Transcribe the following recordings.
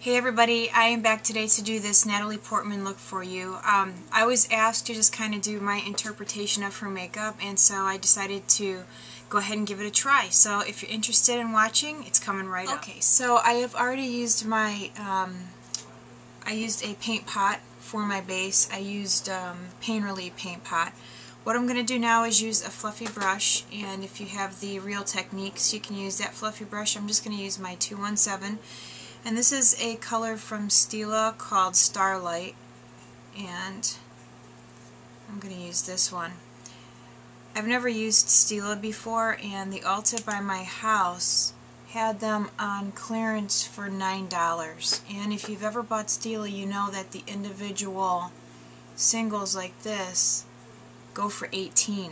Hey everybody, I am back today to do this Natalie Portman look for you. I was asked to just kind of do my interpretation of her makeup, and so I decided to go ahead and give it a try. So if you're interested in watching, it's coming right up. Okay, so I have already used my, I used a paint pot for my base. I used Pain Relief paint pot. What I'm going to do now is use a fluffy brush, and if you have the Real Techniques, you can use that fluffy brush. I'm just going to use my 217. And this is a color from Stila called Starlight, and I'm going to use this one. I've never used Stila before, and the Ulta by my house had them on clearance for $9. And if you've ever bought Stila, you know that the individual singles like this go for $18.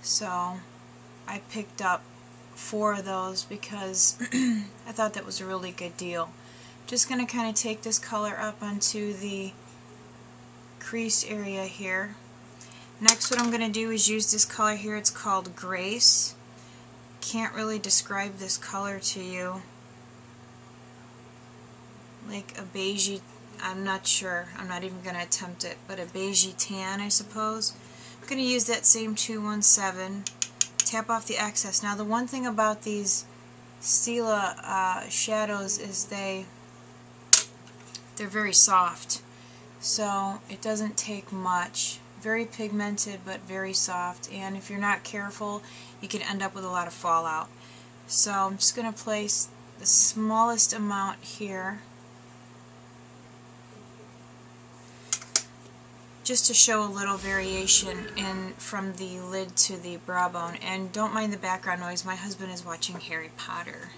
So I picked up 4 of those because I thought that was a really good deal. Just going to kind of take this color up onto the crease area here. Next, what I'm going to do is use this color here. It's called Grace. Can't really describe this color to you. Like a beigey, I'm not sure. I'm not even going to attempt it, but a beigey tan, I suppose. I'm going to use that same 217. Tap off the excess. Now the one thing about these Stila shadows is they're very soft, so it doesn't take much. Very pigmented but very soft, and if you're not careful you can end up with a lot of fallout. So I'm just going to place the smallest amount here just to show a little variation in from the lid to the brow bone. And don't mind the background noise, my husband is watching Harry Potter.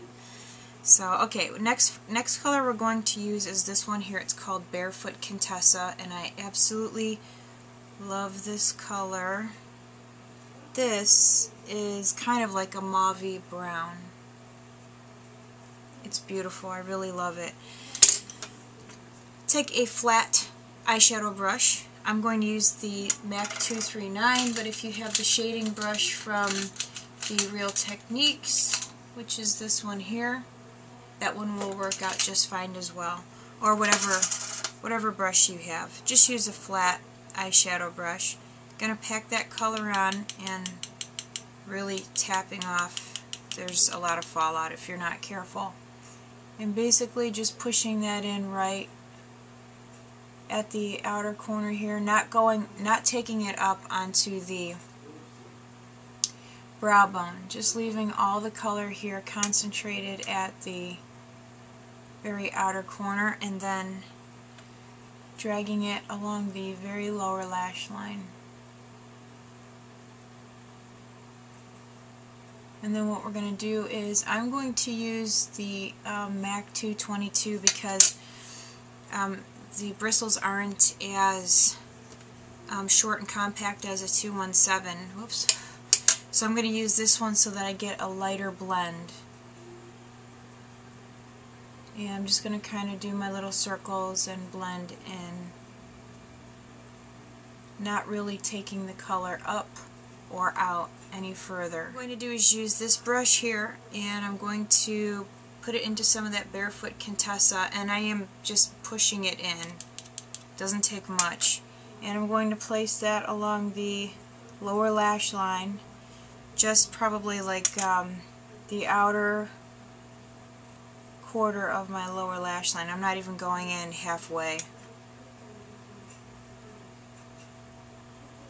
So okay, next color we're going to use is this one here. It's called Barefoot Contessa, and I absolutely love this color. This is kind of like a mauve brown. It's beautiful, I really love it. Take a flat eyeshadow brush. I'm going to use the MAC 239, but if you have the shading brush from the Real Techniques, which is this one here, that one will work out just fine as well. Or whatever brush you have. Just use a flat eyeshadow brush. Gonna pack that color on and really tapping off. There's a lot of fallout if you're not careful. And basically just pushing that in right at the outer corner here, not taking it up onto the brow bone, just leaving all the color here concentrated at the very outer corner, and then dragging it along the very lower lash line. And then what we're going to do is I'm going to use the MAC 222 because the bristles aren't as short and compact as a 217. Whoops. So I'm going to use this one so that I get a lighter blend. And I'm just going to kind of do my little circles and blend in. Not really taking the color up or out any further. What I'm going to do is use this brush here, and I'm going to put it into some of that Barefoot Contessa, and I am just pushing it in. Doesn't take much. And I'm going to place that along the lower lash line, just probably like the outer quarter of my lower lash line. I'm not even going in halfway.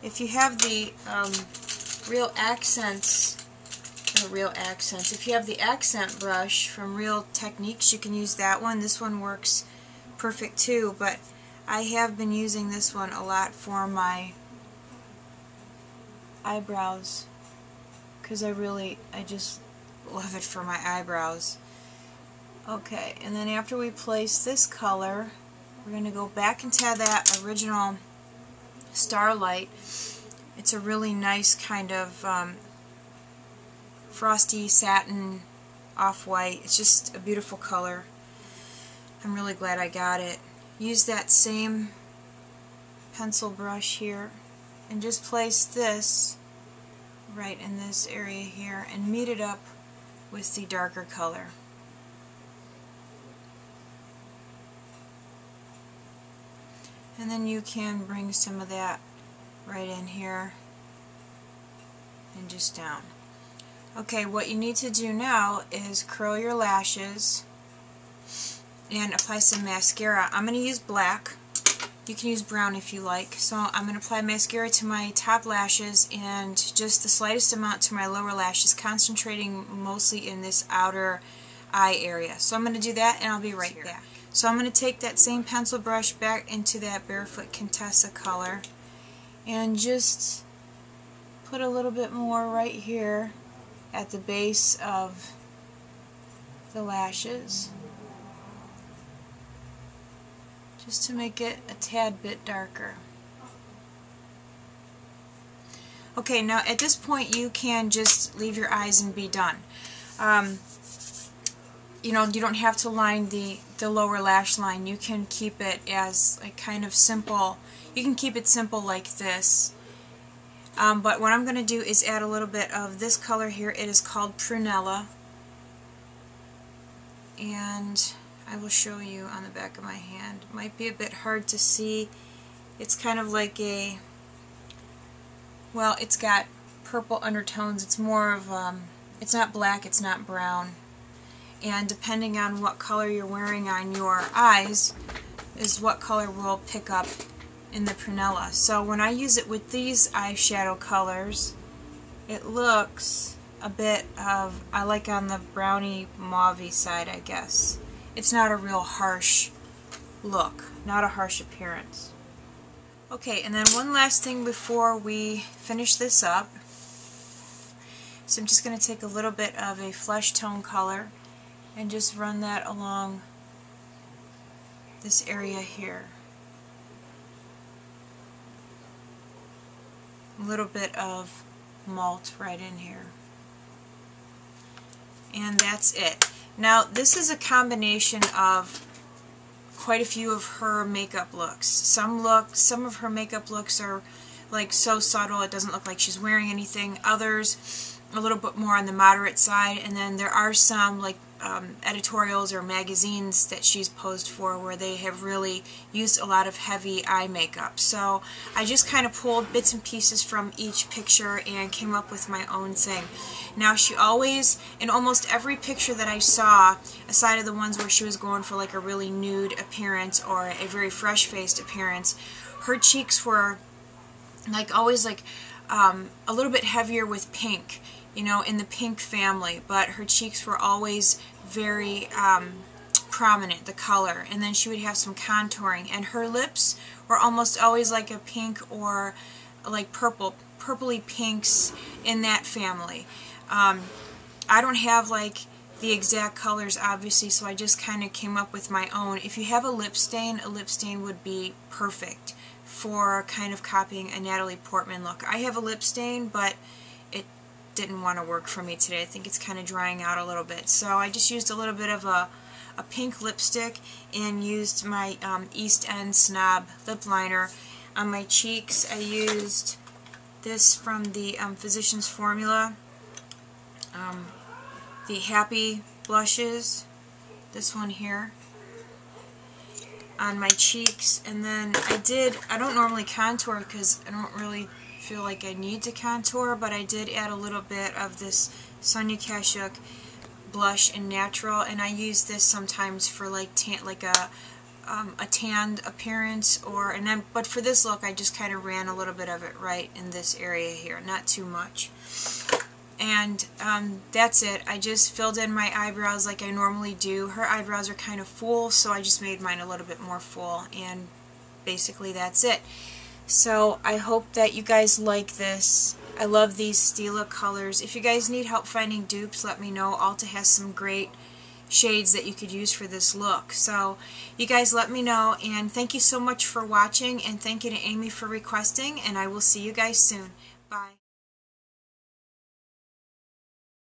If you have the Real Accents, if you have the accent brush from Real Techniques, you can use that one. This one works perfect too, but I have been using this one a lot for my eyebrows because I just love it for my eyebrows. Okay, and then after we place this color, we're going to go back into that original Starlight. It's a really nice kind of frosty satin off-white. It's just a beautiful color. I'm really glad I got it. Use that same pencil brush here and just place this right in this area here and meet it up with the darker color. And then you can bring some of that right in here and just down. Okay, what you need to do now is curl your lashes and apply some mascara. I'm going to use black. You can use brown if you like. So I'm going to apply mascara to my top lashes and just the slightest amount to my lower lashes, concentrating mostly in this outer eye area. So I'm going to do that and I'll be right back. So I'm going to take that same pencil brush back into that Barefoot Contessa color and just put a little bit more right here at the base of the lashes, just to make it a tad bit darker. Okay, now at this point you can just leave your eyes and be done. You know, you don't have to line the lower lash line. You can keep it as like kind of simple. You can keep it simple like this. But what I'm going to do is add a little bit of this color here. It is called Prunella. And I will show you on the back of my hand. It might be a bit hard to see. It's kind of like a, well, it's got purple undertones. It's more of, it's not black, it's not brown. And depending on what color you're wearing on your eyes is what color will pick up in the Prunella. So when I use it with these eyeshadow colors, it looks a bit of, I like on the browny mauve-y side, I guess. It's not a real harsh look, not a harsh appearance. Okay, and then one last thing before we finish this up. So I'm just going to take a little bit of a flesh tone color and just run that along this area here. A little bit of malt right in here. And that's it. Now this is a combination of quite a few of her makeup looks. Some of her makeup looks are like so subtle it doesn't look like she's wearing anything. Others a little bit more on the moderate side, and then there are some like editorials or magazines that she's posed for where they have really used a lot of heavy eye makeup. So I just kind of pulled bits and pieces from each picture and came up with my own thing. Now she always, in almost every picture that I saw, aside of the ones where she was going for like a really nude appearance or a very fresh-faced appearance, her cheeks were like always like a little bit heavier with pink, you know, in the pink family, but her cheeks were always very prominent, the color, and then she would have some contouring, and her lips were almost always like a pink or like purpley pinks in that family. I don't have like the exact colors obviously, so I just kind of came up with my own. If you have a lip stain would be perfect for kind of copying a Natalie Portman look. I have a lip stain, but it didn't want to work for me today. I think it's kind of drying out a little bit. So I just used a little bit of a pink lipstick and used my East End Snob lip liner. On my cheeks I used this from the Physicians Formula, the Happy Blushes, this one here on my cheeks. And then I don't normally contour because I don't really feel like I need to contour, but I did add a little bit of this Sonya Kashuk blush in natural, and I use this sometimes for like a tanned appearance, but for this look I just kind of ran a little bit of it right in this area here, not too much. And that's it. I just filled in my eyebrows like I normally do. Her eyebrows are kind of full, so I just made mine a little bit more full, and basically that's it. So I hope that you guys like this. I love these Stila colors. If you guys need help finding dupes, let me know. Ulta has some great shades that you could use for this look. So you guys let me know, and thank you so much for watching, and thank you to Amy for requesting, and I will see you guys soon. Bye.